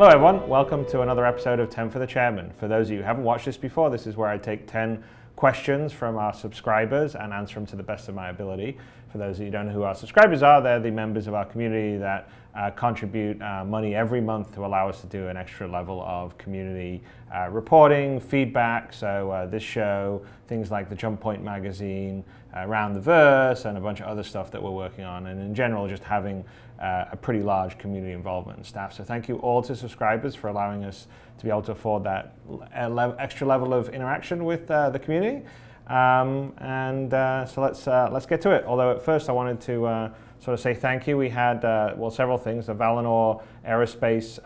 Hello everyone, welcome to another episode of 10 for the Chairman. For those of you who haven't watched this before, this is where I take 10 questions from our subscribers and answer them to the best of my ability. For those of you who don't know who our subscribers are, they're the members of our community that contribute money every month to allow us to do an extra level of community reporting, feedback. So this show, things like the Jump Point magazine, Around the Verse, and a bunch of other stuff that we're working on, and in general just having a pretty large community involvement and staff. So thank you all to subscribers for allowing us to be able to afford that extra level of interaction with the community. So let's get to it. Although at first I wanted to sort of say thank you. We had several things. The Valinor Aerospace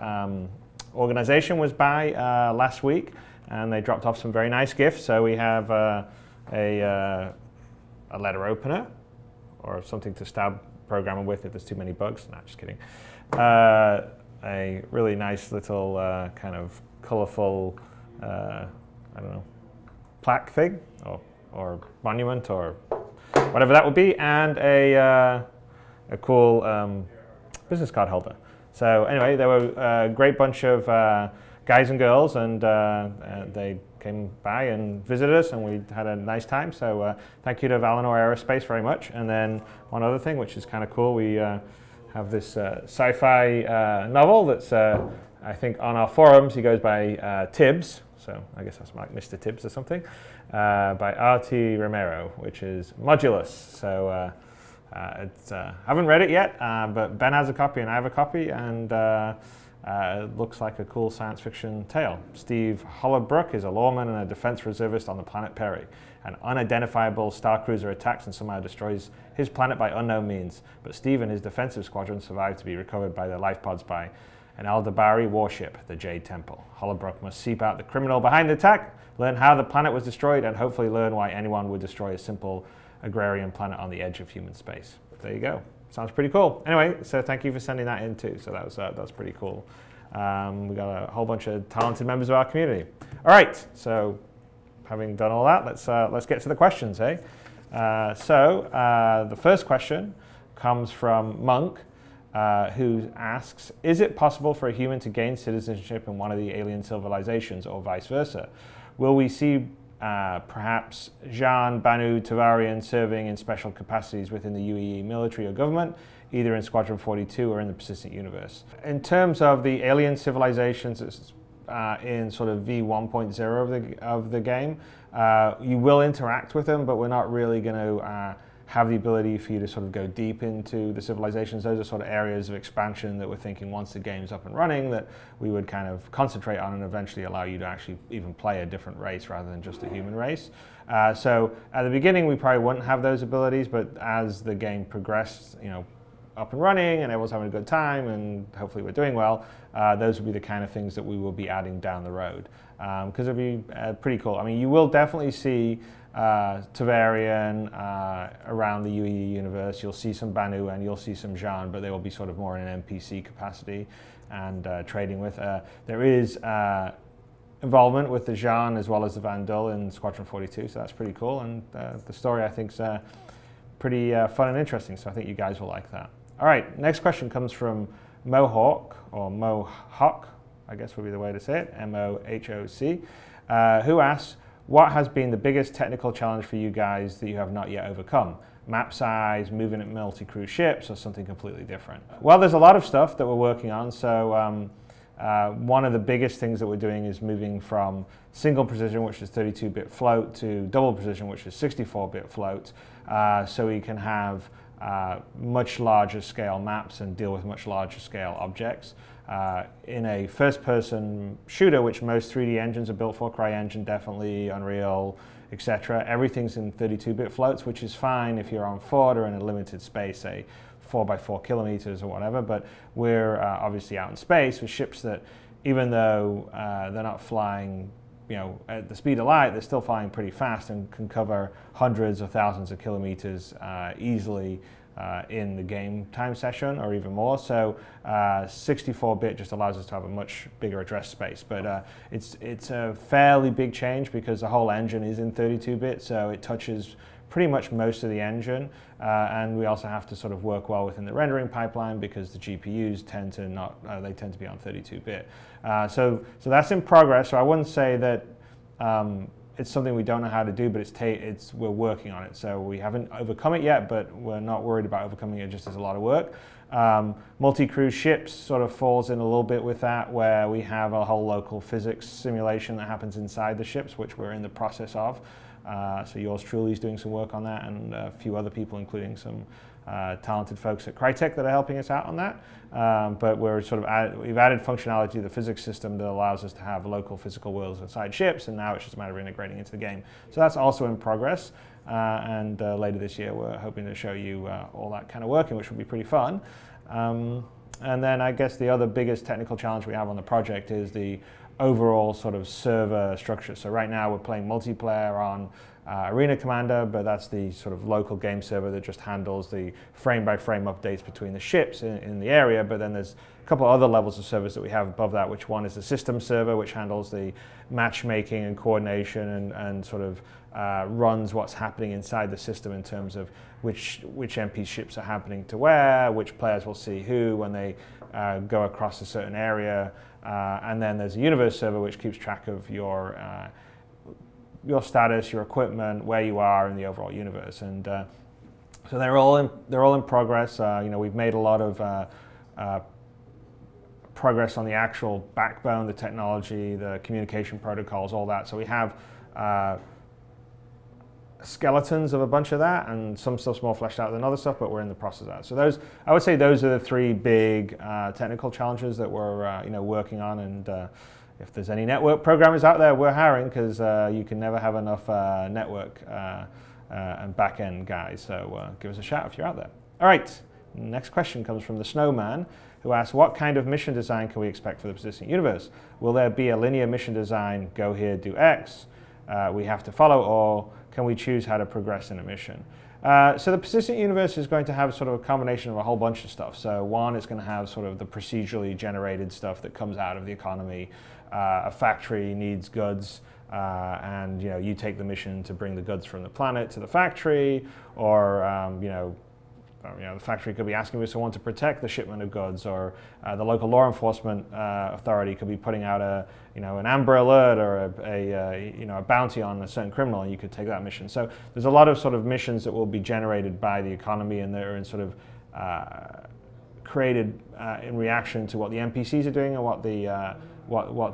organization was by last week, and they dropped off some very nice gifts. So we have a letter opener, or something to stab programmer with if there's too many bugs. No, just kidding. A really nice little kind of colorful, I don't know, plaque thing, or monument, or whatever that would be, and a cool business card holder. So anyway, there were a great bunch of guys and girls, and they came by and visited us, and we had a nice time. So thank you to Valinor Aerospace very much. And then one other thing, which is kind of cool, we have this sci-fi novel that's, I think, on our forums. He goes by Tibbs, so I guess that's like Mr. Tibbs or something, by R.T. Romero, which is Modulus. So haven't read it yet, but Ben has a copy and I have a copy, and it looks like a cool science fiction tale. Steve Hollowbrook is a lawman and a defense reservist on the planet Perry. An unidentifiable star cruiser attacks and somehow destroys his planet by unknown means, but Steve and his defensive squadron survive to be recovered by their life pods by an Aldebari warship, the Jade Temple. Hollowbrook must seek out the criminal behind the attack, learn how the planet was destroyed, and hopefully learn why anyone would destroy a simple agrarian planet on the edge of human space. There you go. Sounds pretty cool. Anyway, so thank you for sending that in too. So that's pretty cool. We got a whole bunch of talented members of our community. All right, so having done all that, let's get to the questions, eh? The first question comes from Monk, who asks, is it possible for a human to gain citizenship in one of the alien civilizations, or vice versa? Will we see perhaps Jean, Banu, Tavarian serving in special capacities within the UEE military or government, either in Squadron 42 or in the persistent universe? In terms of the alien civilizations, it's in sort of V1.0 of the game, you will interact with them, but we're not really going to have the ability for you to sort of go deep into the civilizations. Those are sort of areas of expansion that we're thinking once the game's up and running that we would kind of concentrate on and eventually allow you to actually even play a different race rather than just a human race. So at the beginning we probably wouldn't have those abilities, but as the game progressed, up and running and everyone's having a good time and hopefully we're doing well, those will be the kind of things that we will be adding down the road. Because it'll be pretty cool. I mean, you will definitely see Tavarian around the UEE universe. You'll see some Banu and you'll see some Jean, but they will be sort of more in an NPC capacity and trading with. There is involvement with the Jean as well as the Vandal in Squadron 42, so that's pretty cool. And the story, I think, is pretty fun and interesting, so I think you guys will like that. All right, next question comes from Mohawk, or Mohawk, I guess would be the way to say it, M-O-H-O-C, who asks, what has been the biggest technical challenge for you guys that you have not yet overcome? Map size, moving at multi-crew ships, or something completely different? Well, there's a lot of stuff that we're working on. So one of the biggest things that we're doing is moving from single precision, which is 32-bit float, to double precision, which is 64-bit float, so we can have much larger scale maps and deal with much larger scale objects. In a first-person shooter, which most 3D engines are built for, CryEngine definitely, Unreal, etc., everything's in 32-bit floats, which is fine if you're on foot or in a limited space, say 4 by 4 kilometers or whatever, but we're obviously out in space with ships that, even though they're not flying at the speed of light, they're still flying pretty fast and can cover hundreds or thousands of kilometers easily in the game time session or even more. So 64-bit just allows us to have a much bigger address space. But it's a fairly big change because the whole engine is in 32-bit, so it touches pretty much most of the engine. And we also have to sort of work well within the rendering pipeline because the GPUs tend to not, they tend to be on 32-bit. So that's in progress. So I wouldn't say that it's something we don't know how to do, but we're working on it. So we haven't overcome it yet, but we're not worried about overcoming it. Just as a lot of work. Multi-crew ships sort of falls in a little bit with that, where we have a whole local physics simulation that happens inside the ships, which we're in the process of. So yours truly is doing some work on that, and a few other people, including some talented folks at Crytek that are helping us out on that. But we've added functionality to the physics system that allows us to have local physical worlds inside ships, and now it's just a matter of integrating into the game. So that's also in progress, and later this year we're hoping to show you all that kind of working, which will be pretty fun. And then I guess the other biggest technical challenge we have on the project is the overall sort of server structure. So right now we're playing multiplayer on Arena Commander, but that's the sort of local game server that just handles the frame-by-frame updates between the ships in the area. But then there's a couple of other levels of service that we have above that, which one is the system server, which handles the matchmaking and coordination and sort of runs what's happening inside the system in terms of which MP ships are happening to where, which players will see who when they go across a certain area. And then there's a universe server which keeps track of your status, your equipment, where you are in the overall universe, and so they're all in progress. We've made a lot of progress on the actual backbone, the technology, the communication protocols, all that. So we have skeletons of a bunch of that, and some stuff's more fleshed out than other stuff, but we're in the process of that. So I would say those are the three big technical challenges that we're working on. And if there's any network programmers out there, we're hiring, because you can never have enough network and back-end guys. So give us a shout if you're out there. All right, next question comes from the Snowman, who asks, what kind of mission design can we expect for the persistent universe? Will there be a linear mission design, go here, do X, we have to follow, or can we choose how to progress in a mission? So the persistent universe is going to have sort of a combination of a whole bunch of stuff. So one, it's going to have sort of the procedurally generated stuff that comes out of the economy. A factory needs goods, and you take the mission to bring the goods from the planet to the factory, or the factory could be asking for someone to protect the shipment of goods, or the local law enforcement authority could be putting out an Amber Alert or a bounty on a certain criminal, and you could take that mission. So there's a lot of sort of missions that will be generated by the economy, and they're in sort of created in reaction to what the NPCs are doing and what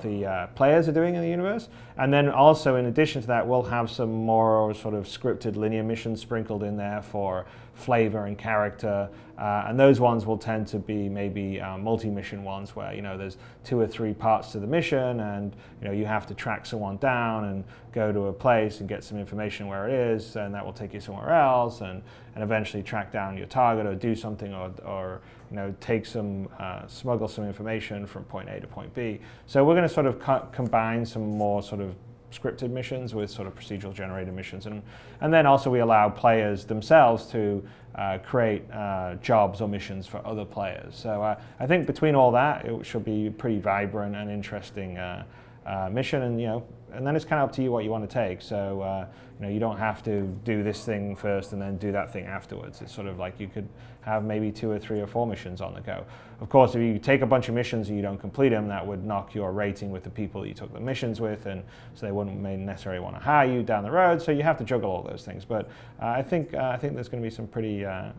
the players are doing in the universe. And then also, in addition to that, we'll have some more sort of scripted linear missions sprinkled in there for flavor and character, and those ones will tend to be maybe multi-mission ones where there's 2 or 3 parts to the mission, and you have to track someone down and go to a place and get some information where it is, and that will take you somewhere else, and eventually track down your target or do something, or take some smuggle some information from point A to point B. So we're going to sort of combine some more sort of scripted missions with sort of procedural generated missions, and then also we allow players themselves to create jobs or missions for other players. So I think between all that, it should be a pretty vibrant and interesting mission, and then it's kind of up to you what you want to take. So you don't have to do this thing first and then do that thing afterwards. It's sort of like you could have maybe 2 or 3 or 4 missions on the go. Of course, if you take a bunch of missions and you don't complete them, that would knock your rating with the people that you took the missions with, and so they wouldn't necessarily want to hire you down the road. So you have to juggle all those things. But I think there's going to be some pretty a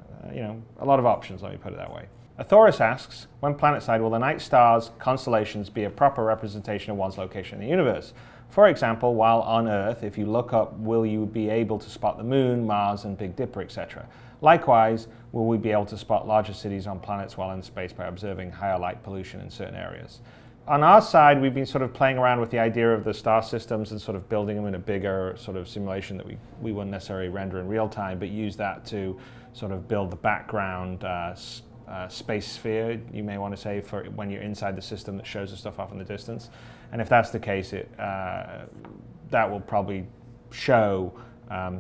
lot of options. Let me put it that way. Athoris asks, when planetside will the night stars, constellations be a proper representation of one's location in the universe? For example, while on Earth, if you look up, will you be able to spot the Moon, Mars, and Big Dipper, etc.? Likewise, will we be able to spot larger cities on planets while in space by observing higher light pollution in certain areas? On our side, we've been sort of playing around with the idea of the star systems and sort of building them in a bigger sort of simulation that we wouldn't necessarily render in real time, but use that to sort of build the background space sphere, you may want to say, for when you're inside the system that shows the stuff off in the distance. And if that's the case, that will probably show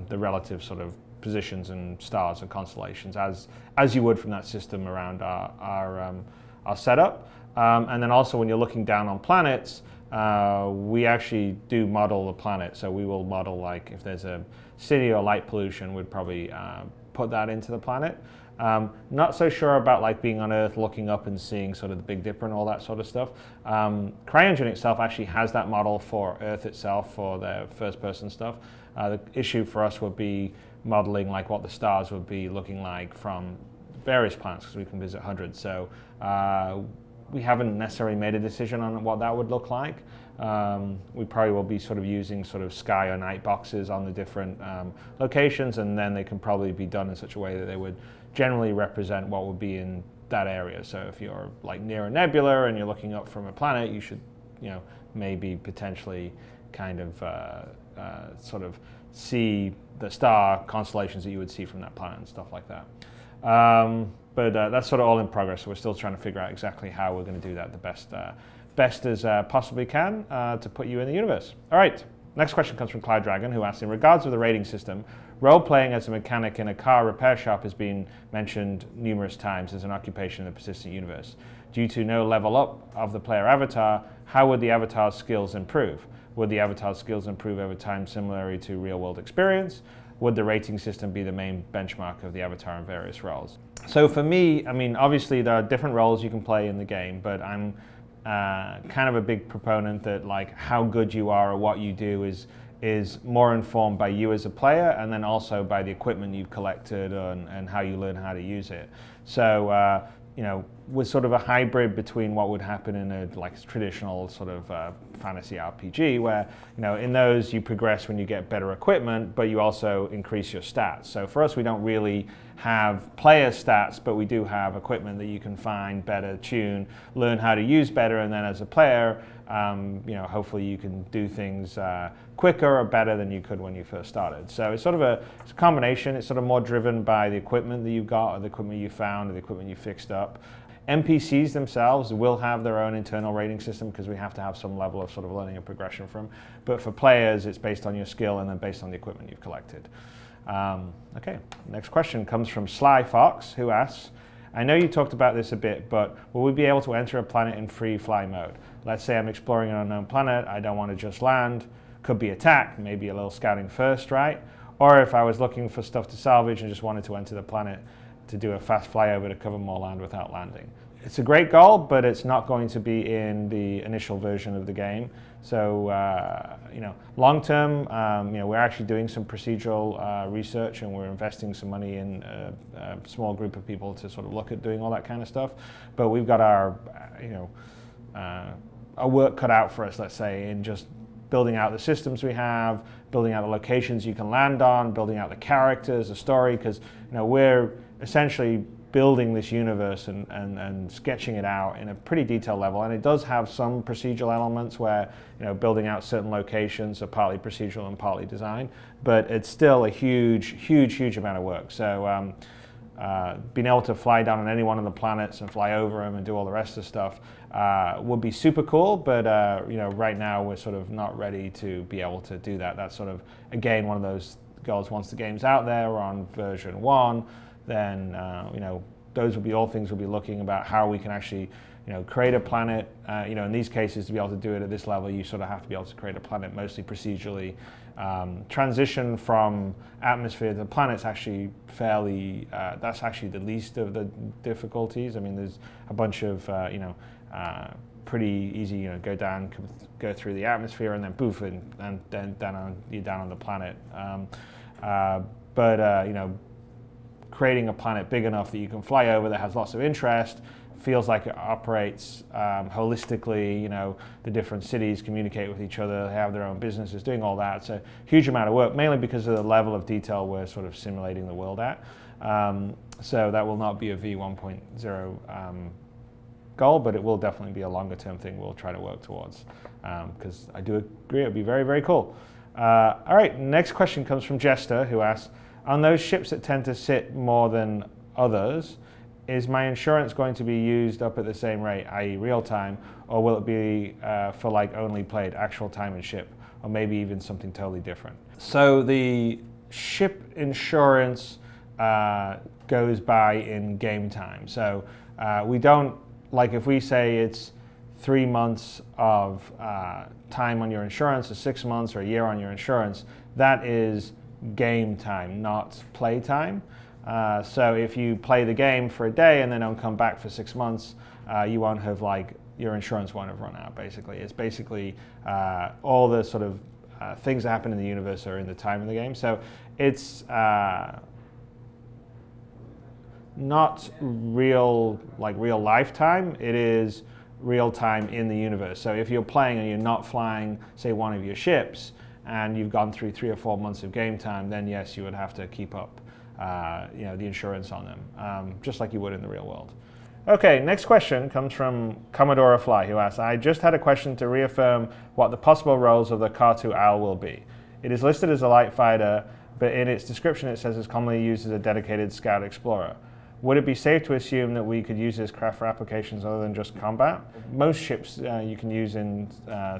the relative sort of positions and stars and constellations as you would from that system around our setup. And then also when you're looking down on planets, we actually do model the planet. So we will model, like if there's a city or light pollution, we'd probably put that into the planet. Not so sure about like being on Earth, looking up and seeing sort of the Big Dipper and all that sort of stuff. CryEngine itself actually has that model for Earth itself for their first-person stuff. The issue for us would be modeling like what the stars would be looking like from various planets, because we can visit hundreds. So we haven't necessarily made a decision on what that would look like. We probably will be sort of using sort of sky or night boxes on the different locations, and then they can probably be done in such a way that they would generally represent what would be in that area. So if you're like near a nebula and you're looking up from a planet, you should, you know, maybe potentially kind of sort of see the star constellations that you would see from that planet and stuff like that. But that's sort of all in progress. So we're still trying to figure out exactly how we're going to do that the best as possibly can to put you in the universe. All right, next question comes from Cloud Dragon, who asks, in regards to the rating system, role-playing as a mechanic in a car repair shop has been mentioned numerous times as an occupation in the persistent universe. Due to no level up of the player avatar, how would the avatar's skills improve? Would the avatar's skills improve over time similarly to real-world experience? Would the rating system be the main benchmark of the avatar in various roles? So for me, I mean, obviously there are different roles you can play in the game, but I'm kind of a big proponent that like how good you are or what you do is more informed by you as a player, and then also by the equipment you've collected and how you learn how to use it. So you know, we're sort of a hybrid between what would happen in a like traditional sort of fantasy RPG, where, you know, in those you progress when you get better equipment, but you also increase your stats. So for us, we don't really have player stats, but we do have equipment that you can find, better tune, learn how to use better, and then as a player, you know, hopefully you can do things quicker or better than you could when you first started. So it's sort of it's a combination. It's sort of more driven by the equipment that you've got, or the equipment you found, or the equipment you fixed up. NPCs themselves will have their own internal rating system because we have to have some level of sort of learning and progression from. But for players, it's based on your skill and then based on the equipment you've collected. Okay, next question comes from Sly Fox, who asks, I know you talked about this a bit, but will we be able to enter a planet in free fly mode? Let's say I'm exploring an unknown planet, I don't want to just land, could be attack, maybe a little scouting first, right? Or if I was looking for stuff to salvage and just wanted to enter the planet to do a fast flyover to cover more land without landing. It's a great goal, but it's not going to be in the initial version of the game. So, you know, long term, you know, we're actually doing some procedural research, and we're investing some money in a small group of people to sort of look at doing all that kind of stuff. But we've got our, you know, our work cut out for us, let's say, in just building out the systems we have, building out the locations you can land on, building out the characters, the story, because, you know, we're essentially building this universe and sketching it out in a pretty detailed level. And it does have some procedural elements where, you know, building out certain locations are partly procedural and partly design, but it's still a huge amount of work. So being able to fly down on any one of the planets and fly over them and do all the rest of the stuff would be super cool, but you know, right now we're sort of not ready to be able to do that. That's sort of, again, one of those goals. Once the game's out there, we're on version 1, then you know, those will be all things we'll be looking about how we can actually, you know, create a planet. You know, in these cases, to be able to do it at this level, you sort of have to be able to create a planet mostly procedurally. Transition from atmosphere to planet's actually fairly, that's actually the least of the difficulties. I mean, there's a bunch of, you know, pretty easy, you know, go through the atmosphere and then poof, and then you're down on the planet. But you know, creating a planet big enough that you can fly over, that has lots of interest, feels like it operates holistically, you know, the different cities communicate with each other, they have their own businesses, doing all that. It's a huge amount of work, mainly because of the level of detail we're sort of simulating the world at. So that will not be a V1.0 goal, but it will definitely be a longer term thing we'll try to work towards, because I do agree it would be very cool. All right, next question comes from Jester, who asks, on those ships that tend to sit more than others, is my insurance going to be used up at the same rate, i.e. real time, or will it be for like only played actual time and ship, or maybe even something totally different? So the ship insurance goes by in game time. So we don't, like if we say it's 3 months of time on your insurance, or 6 months or a year on your insurance, that is game time, not play time. So if you play the game for a day and then don't come back for 6 months, you won't have, like, your insurance won't have run out, basically. It's basically all the sort of things that happen in the universe are in the time of the game. So it's not real, like real lifetime. It is real time in the universe. So if you're playing and you're not flying, say, one of your ships, and you've gone through 3 or 4 months of game time, then yes, you would have to keep up the insurance on them, just like you would in the real world. Okay, next question comes from Commodore Fly, who asks, I just had a question to reaffirm what the possible roles of the CartoOwl will be. It is listed as a light fighter, but in its description it says it's commonly used as a dedicated scout explorer. Would it be safe to assume that we could use this craft for applications other than just combat? Most ships you can use in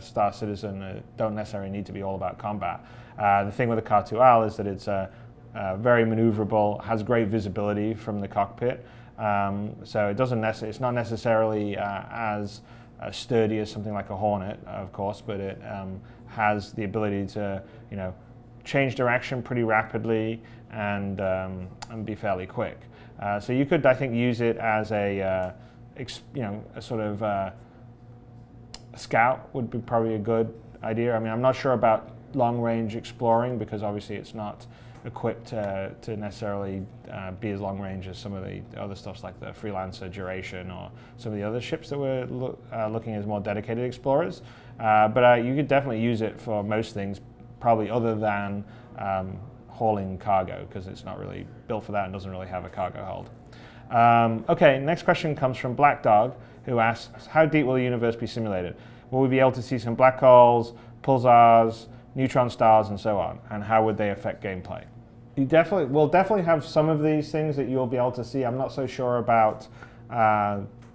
Star Citizen don't necessarily need to be all about combat. The thing with the CartoOwl is that it's very maneuverable, has great visibility from the cockpit. So it doesn't it's not necessarily as sturdy as something like a Hornet, of course, but it has the ability to, change direction pretty rapidly and be fairly quick. So you could, I think, use it as a sort of a scout would be probably a good idea. I mean, I'm not sure about long-range exploring because obviously it's not equipped to necessarily be as long range as some of the other stuffs like the Freelancer Duration or some of the other ships that we're looking as more dedicated explorers. But you could definitely use it for most things, probably other than hauling cargo, because it's not really built for that and doesn't really have a cargo hold. Okay, next question comes from Black Dog, who asks, how deep will the universe be simulated? Will we be able to see some black holes, pulsars, neutron stars, and so on? And how would they affect gameplay? You will definitely have some of these things that you'll be able to see. I'm not so sure about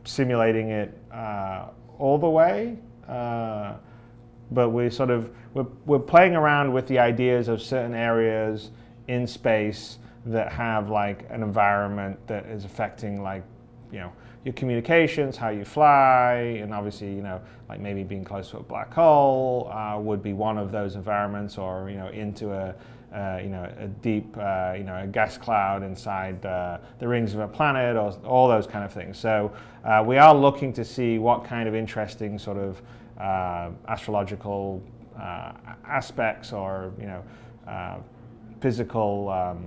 simulating it all the way, but we're playing around with the ideas of certain areas in space that have like an environment that is affecting, like, your communications, how you fly, and obviously, like maybe being close to a black hole would be one of those environments, or into a deep a gas cloud inside the rings of a planet, or all those kind of things. So we are looking to see what kind of interesting sort of astrological aspects or physical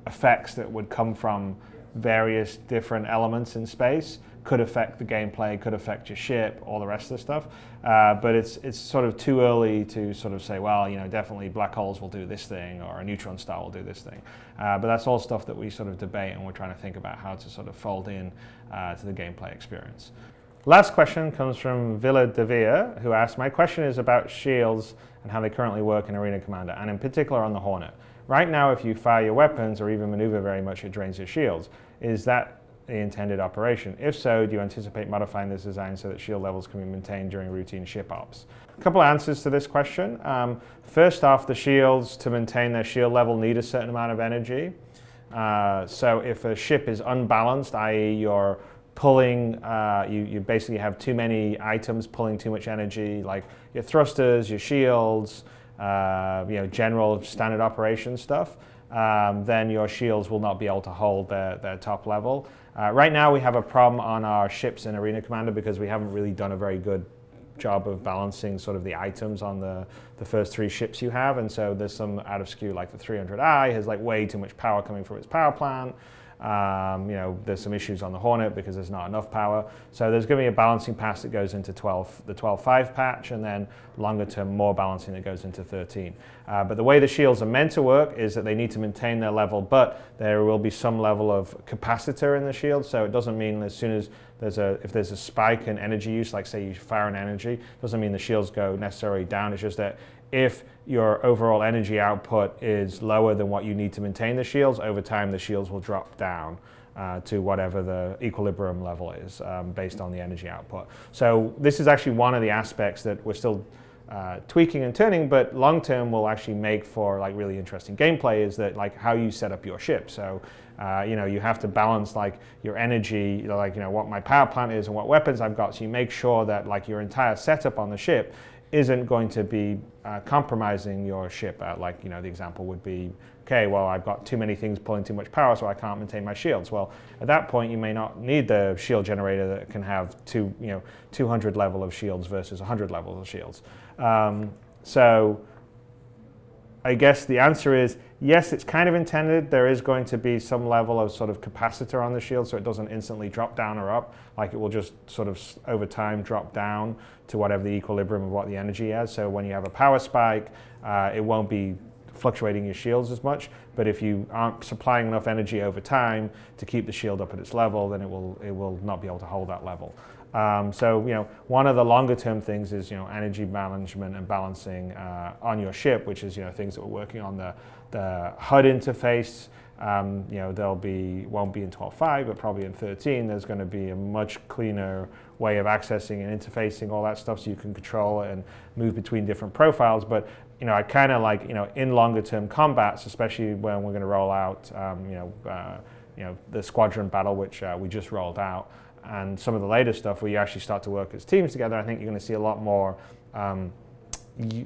effects that would come from various different elements in space could affect the gameplay, could affect your ship, all the rest of the stuff. But it's sort of too early to sort of say, well, definitely black holes will do this thing, or a neutron star will do this thing. But that's all stuff that we sort of debate, and we're trying to think about how to sort of fold in to the gameplay experience. Last question comes from Villa Devere, who asks, my question is about shields and how they currently work in Arena Commander, and in particular on the Hornet. Right now, if you fire your weapons or even maneuver very much, it drains your shields. Is that the intended operation? If so, do you anticipate modifying this design so that shield levels can be maintained during routine ship ops? A couple of answers to this question. First off, the shields, to maintain their shield level, need a certain amount of energy. So if a ship is unbalanced, i.e. you're pulling, you basically have too many items pulling too much energy, like your thrusters, your shields, general standard operation stuff, then your shields will not be able to hold their top level. Right now we have a problem on our ships in Arena Commander because we haven't really done a very good job of balancing sort of the items on the first 3 ships you have, and so there's some out of skew, like the 300i has like way too much power coming from its power plant. There's some issues on the Hornet because there's not enough power. So there's going to be a balancing pass that goes into the 12.5 patch, and then longer term more balancing that goes into 13. But the way the shields are meant to work is that they need to maintain their level, but there will be some level of capacitor in the shield. So it doesn't mean as soon as if there's a spike in energy use, like say you fire an energy, doesn't mean the shields go necessarily down. It's just that if your overall energy output is lower than what you need to maintain the shields, over time the shields will drop down to whatever the equilibrium level is based on the energy output. So this is actually one of the aspects that we're still tweaking and turning, but long term will actually make for like really interesting gameplay. Is that like how you set up your ship? So you know, you have to balance like your energy, like, you know, what my power plant is and what weapons I've got. So you make sure that like your entire setup on the ship isn't going to be compromising your ship. Like, you know, the example would be, okay, well, I've got too many things pulling too much power, so I can't maintain my shields. Well, at that point, you may not need the shield generator that can have 200 level of shields versus 100 levels of shields. So I guess the answer is yes, it's kind of intended. There is going to be some level of sort of capacitor on the shield, so it doesn't instantly drop down or up. Like, it will just sort of over time drop down to whatever the equilibrium of what the energy is. So when you have a power spike, it won't be fluctuating your shields as much. But if you aren't supplying enough energy over time to keep the shield up at its level, then it will not be able to hold that level. So, you know, one of the longer term things is, you know, energy management and balancing on your ship, which is, you know, things that we're working on. The HUD interface, you know, won't be in 12.5, but probably in 13, there's going to be a much cleaner way of accessing and interfacing all that stuff, so you can control it and move between different profiles. But, you know, I kind of like, you know, in longer term combats, especially when we're going to roll out, you know, the Squadron battle, which we just rolled out, and some of the later stuff where you actually start to work as teams together, I think you're going to see a lot more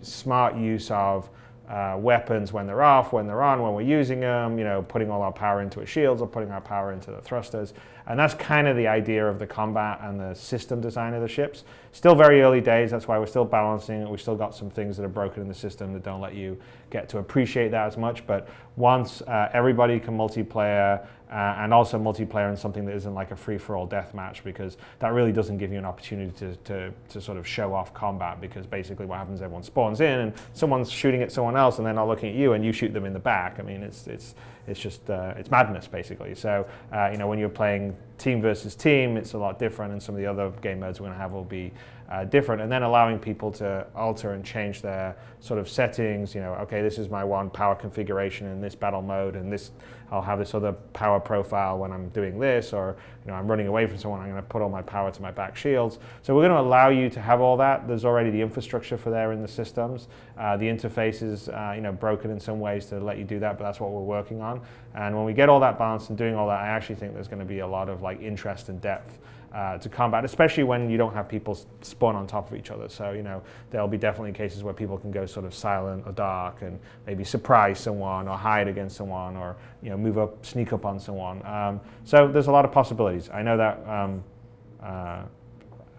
smart use of weapons when they're off, when they're on, when we're using them, you know, putting all our power into our shields or putting our power into the thrusters. And that's kind of the idea of the combat and the system design of the ships. Still very early days, that's why we're still balancing it. We've still got some things that are broken in the system that don't let you get to appreciate that as much. But once everybody can multiplayer, and also multiplayer in something that isn't like a free-for-all deathmatch, because that really doesn't give you an opportunity to sort of show off combat, because basically what happens is everyone spawns in and someone's shooting at someone else and they're not looking at you and you shoot them in the back. I mean, it's just it's madness basically. So you know, when you're playing team versus team, it's a lot different, and some of the other game modes we're going to have will be different. And then allowing people to alter and change their sort of settings. You know, okay, this is my one power configuration in this battle mode, and this I'll have this other power profile when I'm doing this, or, you know, I'm running away from someone, I'm going to put all my power to my back shields. So we're going to allow you to have all that. There's already the infrastructure for there in the systems. The interface is you know, broken in some ways to let you do that, but that's what we're working on. And when we get all that balanced and doing all that, I actually think there's going to be a lot of like interest and depth to combat, especially when you don't have people spawn on top of each other. So, you know, there'll be definitely cases where people can go sort of silent or dark and maybe surprise someone or hide against someone, or, you know, move up, sneak up on someone. So there's a lot of possibilities. I know that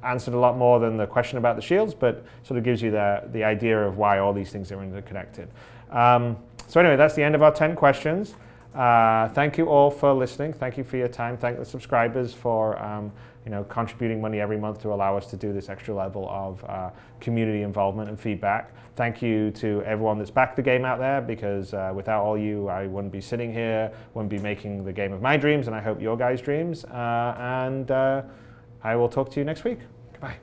answered a lot more than the question about the shields, but sort of gives you the idea of why all these things are interconnected. So anyway, that's the end of our 10 questions. Thank you all for listening. Thank you for your time. Thank the subscribers for you know, contributing money every month to allow us to do this extra level of community involvement and feedback. Thank you to everyone that's backed the game out there, because without all you, I wouldn't be sitting here, wouldn't be making the game of my dreams, and I hope your guys' dreams. And I will talk to you next week. Goodbye.